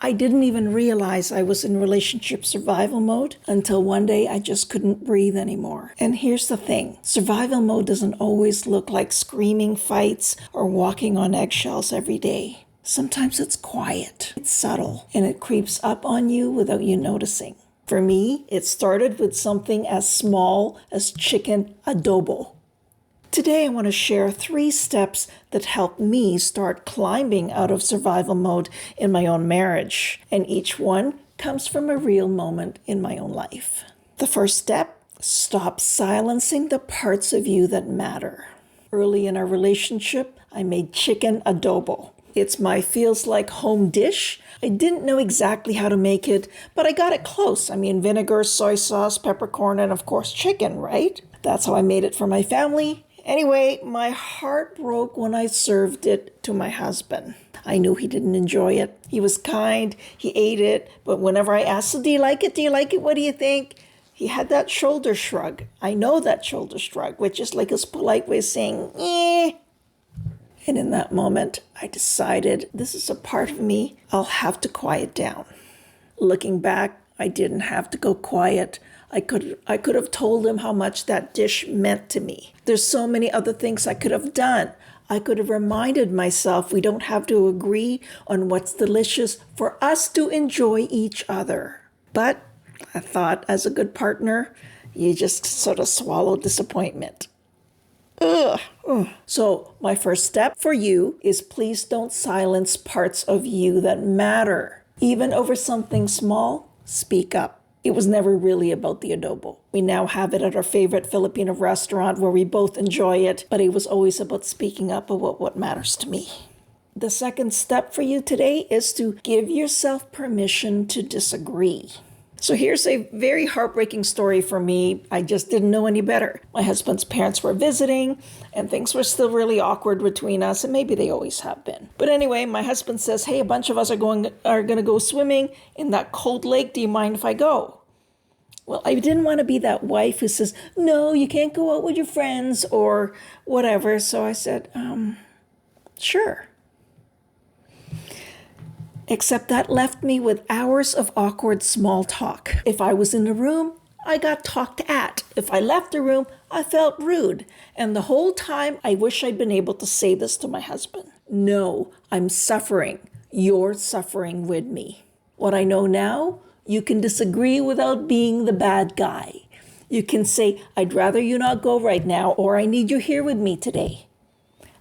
I didn't even realize I was in relationship survival mode until one day I just couldn't breathe anymore. And here's the thing, survival mode doesn't always look like screaming fights or walking on eggshells every day. Sometimes it's quiet, it's subtle, and it creeps up on you without you noticing. For me, it started with something as small as chicken adobo. Today, I want to share 3 steps that helped me start climbing out of survival mode in my own marriage, and each one comes from a real moment in my own life. The first step, stop silencing the parts of you that matter. Early in our relationship, I made chicken adobo. It's my feels like home dish. I didn't know exactly how to make it, but I got it close. Vinegar, soy sauce, peppercorn, and of course chicken, right? That's how I made it for my family. Anyway, my heart broke when I served it to my husband. I knew he didn't enjoy it. He was kind, he ate it, but whenever I asked him, do you like it? Do you like it? What do you think? He had that shoulder shrug. I know that shoulder shrug, which is like his polite way of saying, eh. And in that moment, I decided this is a part of me I'll have to quiet down. Looking back, I didn't have to go quiet. I could have told him how much that dish meant to me. There's so many other things I could have done. I could have reminded myself we don't have to agree on what's delicious for us to enjoy each other. But I thought, as a good partner, you just sort of swallow disappointment. Ugh. So my first step for you is please don't silence parts of you that matter. Even over something small, speak up. It was never really about the adobo. We now have it at our favorite Filipino restaurant where we both enjoy it, but it was always about speaking up about what matters to me. The second step for you today is to give yourself permission to disagree. So here's a very heartbreaking story for me. I just didn't know any better. My husband's parents were visiting and things were still really awkward between us, and maybe they always have been. But anyway, my husband says, hey, a bunch of us are going to go swimming in that cold lake. Do you mind if I go? Well, I didn't want to be that wife who says, no, you can't go out with your friends or whatever. So I said, sure. Except that left me with hours of awkward small talk. If I was in the room, I got talked at. If I left the room, I felt rude. And the whole time, I wish I'd been able to say this to my husband. No, I'm suffering. You're suffering with me. What I know now, you can disagree without being the bad guy. You can say, I'd rather you not go right now, or I need you here with me today.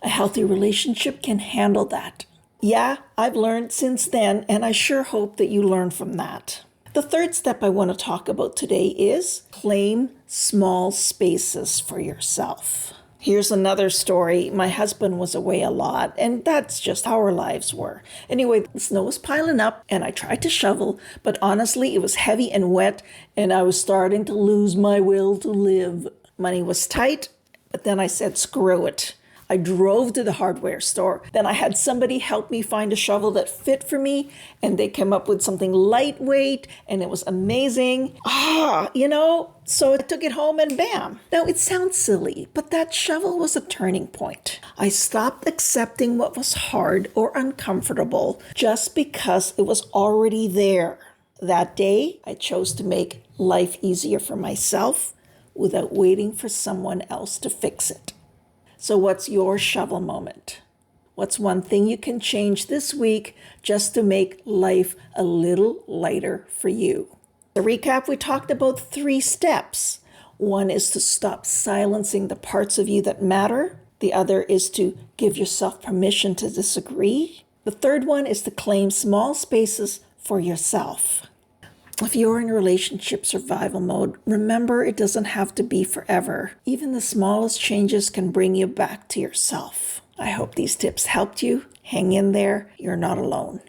A healthy relationship can handle that. Yeah, I've learned since then, and I sure hope that you learn from that. The third step I want to talk about today is claim small spaces for yourself. Here's another story. My husband was away a lot, and that's just how our lives were. Anyway, the snow was piling up, and I tried to shovel, but honestly, it was heavy and wet, and I was starting to lose my will to live. Money was tight, but then I said, screw it. I drove to the hardware store. Then I had somebody help me find a shovel that fit for me, and they came up with something lightweight, and it was amazing. So I took it home and bam. Now, it sounds silly, but that shovel was a turning point. I stopped accepting what was hard or uncomfortable just because it was already there. That day, I chose to make life easier for myself without waiting for someone else to fix it. So what's your shovel moment? What's one thing you can change this week just to make life a little lighter for you? To recap, we talked about 3 steps. One is to stop silencing the parts of you that matter. The other is to give yourself permission to disagree. The third one is to claim small spaces for yourself. If you're in relationship survival mode, remember it doesn't have to be forever. Even the smallest changes can bring you back to yourself. I hope these tips helped you. Hang in there. You're not alone.